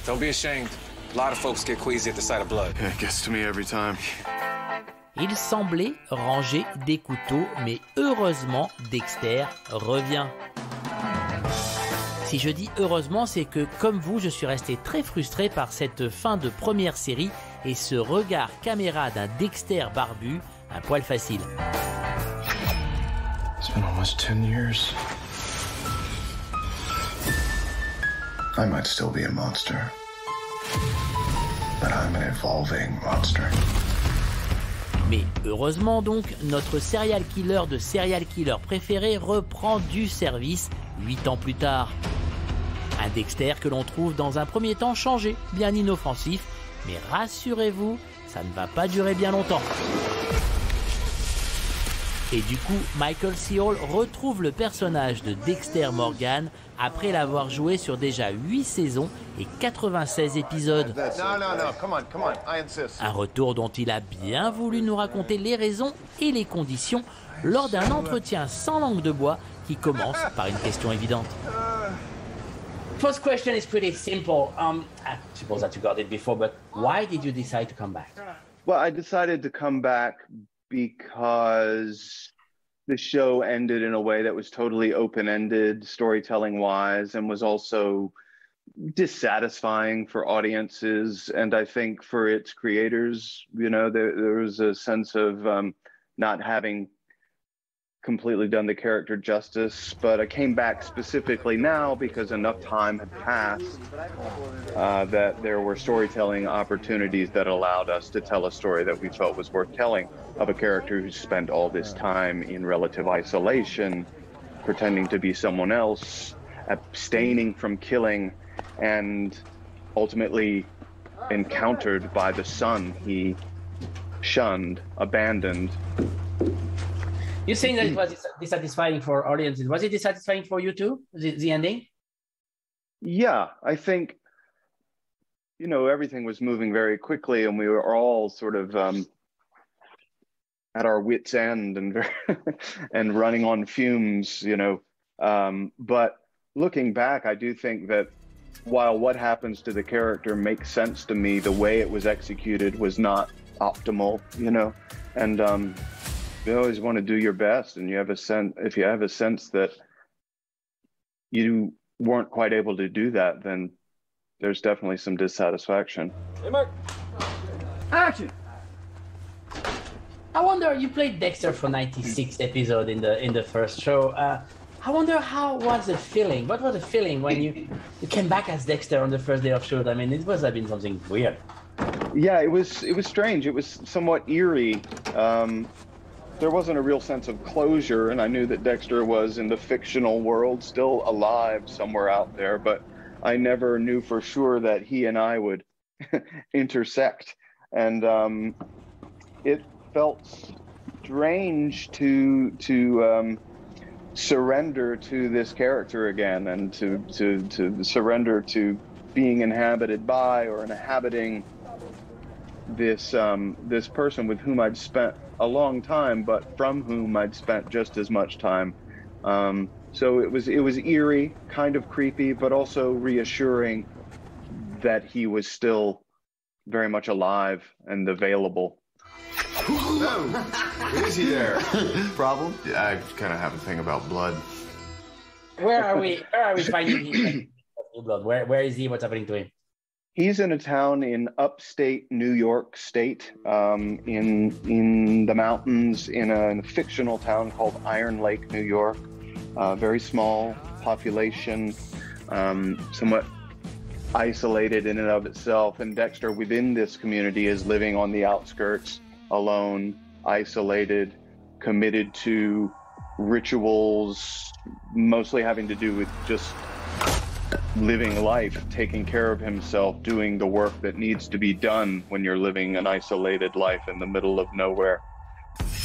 Don't be ashamed. A lot of folks get queasy at the sight of blood. Yeah, it gets to me every time. Il semblait ranger des couteaux, mais heureusement, Dexter revient. Si je dis heureusement, c'est que, comme vous, je suis resté très frustré par cette fin de première série et ce regard caméra d'un Dexter barbu, un poil facile. It's been almost 10 years. I might still be a monster, but I'm an evolving monster. Mais heureusement donc, notre serial killer de serial killer préféré reprend du service 8 ans plus tard. Un Dexter que l'on trouve dans un premier temps changé, bien inoffensif, mais rassurez-vous, ça ne va pas durer bien longtemps. Et du coup, Michael C. Hall retrouve le personnage de Dexter Morgan après l'avoir joué sur déjà 8 saisons et 96 épisodes. Un retour dont il a bien voulu nous raconter les raisons et les conditions lors d'un entretien sans langue de bois qui commence par une question évidente. First question is pretty simple. I suppose that you got it before, but why did you decide to come back? Well, I decided to come back because the show ended in a way that was totally open-ended, storytelling-wise, and was also dissatisfying for audiences. And I think for its creators, you know, there was a sense of not having completely done the character justice. But I came back specifically now because enough time had passed that there were storytelling opportunities that allowed us to tell a story that we felt was worth telling of a character who spent all this time in relative isolation, pretending to be someone else, abstaining from killing, and ultimately encountered by the son he shunned, abandoned. You're saying that it was dissatisfying for audiences. Was it dissatisfying for you too, the ending? Yeah, I think, you know, everything was moving very quickly and we were all sort of at our wits' end and and running on fumes, you know. But looking back, I do think that while what happens to the character makes sense to me, the way it was executed was not optimal, you know. And you always want to do your best, and you have a sense, if you have a sense that you weren't quite able to do that, then there's definitely some dissatisfaction. Hey, Mark. Action! I wonder, you played Dexter for 96 episodes in the first show. I wonder how was the feeling? What was the feeling when you came back as Dexter on the first day of shoot? I mean, it must have been something weird. Yeah, it was strange. It was somewhat eerie. There wasn't a real sense of closure, and I knew that Dexter was in the fictional world, still alive somewhere out there, but I never knew for sure that he and I would intersect. And it felt strange to surrender to this character again, and to surrender to being inhabited by or inhabiting this this person with whom I'd spent a long time, but from whom I'd spent just as much time. So it was eerie, kind of creepy, but also reassuring that he was still very much alive and available. Whoa! Easy there. Problem? Yeah, I kind of have a thing about blood. Where are we finding him? Blood. Where is he? What's happening to him? He's in a town in upstate New York State, in the mountains, in a fictional town called Iron Lake, New York. Very small population, somewhat isolated in and of itself. And Dexter, within this community, is living on the outskirts, alone, isolated, committed to rituals, mostly having to do with just living life, taking care of himself, doing the work that needs to be done when you're living an isolated life in the middle of nowhere.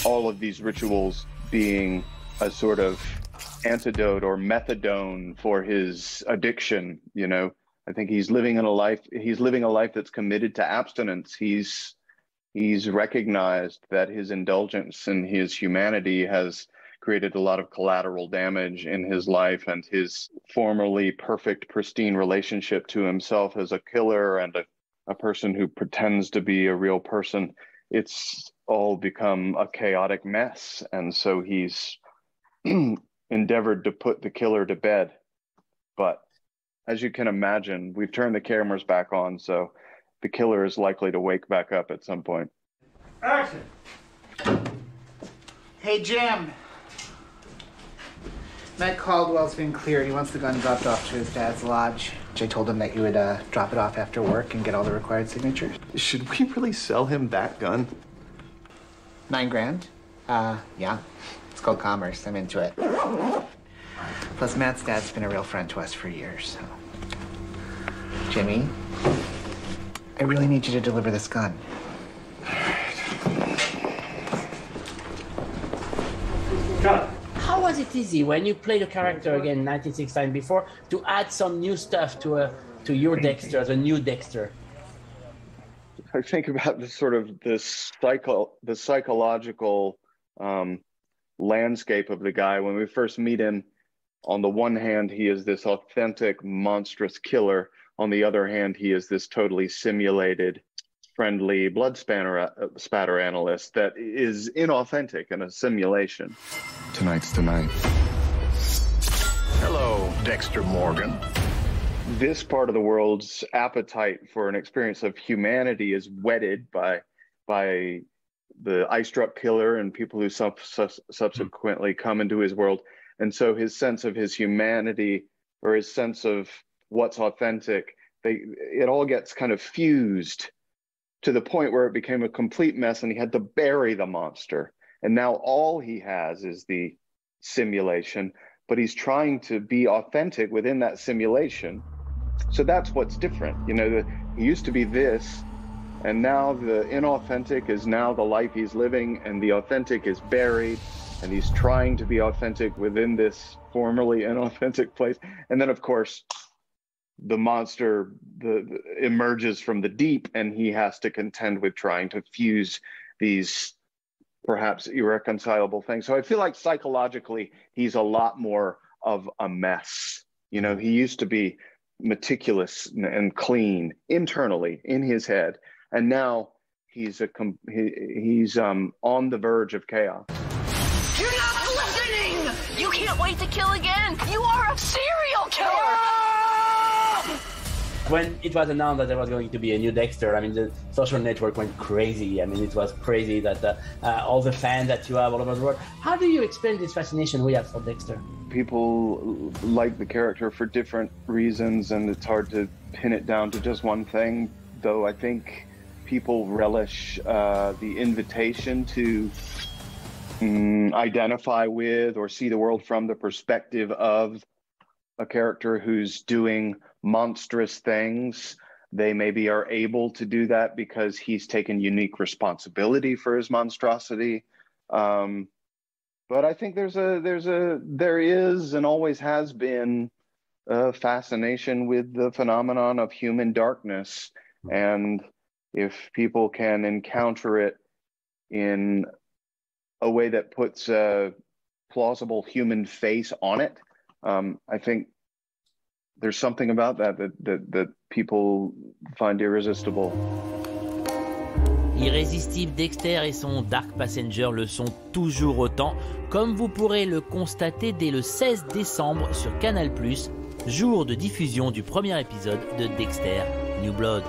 All of these rituals being a sort of antidote or methadone for his addiction, you know. I think he's living a life that's committed to abstinence. He's recognized that his indulgence and his humanity has created a lot of collateral damage in his life, and his formerly perfect, pristine relationship to himself as a killer and a person who pretends to be a real person, it's all become a chaotic mess. And so he's endeavored to put the killer to bed. But as you can imagine, we've turned the cameras back on, so the killer is likely to wake back up at some point. Action! Hey, Jim. Matt Caldwell's been cleared. He wants the gun dropped off to his dad's lodge. Jay told him that you would drop it off after work and get all the required signatures. Should we really sell him that gun? $9 grand? Yeah. It's called commerce. I'm into it. Plus, Matt's dad's been a real friend to us for years, so. Jimmy, I really need you to deliver this gun. How was it easy when you played a character again in 1969 before to add some new stuff to your Dexter, the new Dexter? I think about the sort of the psychological landscape of the guy. When we first meet him, on the one hand, he is this authentic, monstrous killer. On the other hand, he is this totally simulated, friendly blood spatter analyst that is inauthentic and a simulation. Tonight's the night. Hello, Dexter Morgan. This part of the world's appetite for an experience of humanity is whetted by the eye-struck killer and people who subsequently come into his world. And so his sense of his humanity, or his sense of what's authentic, it all gets kind of fused to the point where it became a complete mess, and he had to bury the monster. And now all he has is the simulation, but he's trying to be authentic within that simulation. So that's what's different. You know, he used to be this, and now the inauthentic is now the life he's living, and the authentic is buried, and he's trying to be authentic within this formerly inauthentic place. And then, of course, the monster emerges from the deep, and he has to contend with trying to fuse these perhaps irreconcilable things. So I feel like psychologically, he's a lot more of a mess. You know, he used to be meticulous and clean internally in his head, and now he's on the verge of chaos. You're not listening! You can't wait to kill again! You are a serial killer! When it was announced that there was going to be a new Dexter, I mean, the social network went crazy. I mean, it was crazy that all the fans that you have all over the world. How do you explain this fascination we have for Dexter? People like the character for different reasons, and it's hard to pin it down to just one thing, though I think people relish the invitation to identify with or see the world from the perspective of a character who's doing monstrous things. They maybe are able to do that because he's taken unique responsibility for his monstrosity. But I think there is and always has been a fascination with the phenomenon of human darkness. And if people can encounter it in a way that puts a plausible human face on it, I think there's something about that people find irresistible. Irrésistible, Dexter et son Dark Passenger le sont toujours autant, comme vous pourrez le constater dès le 16 décembre sur Canal+, jour de diffusion du premier épisode de Dexter New Blood.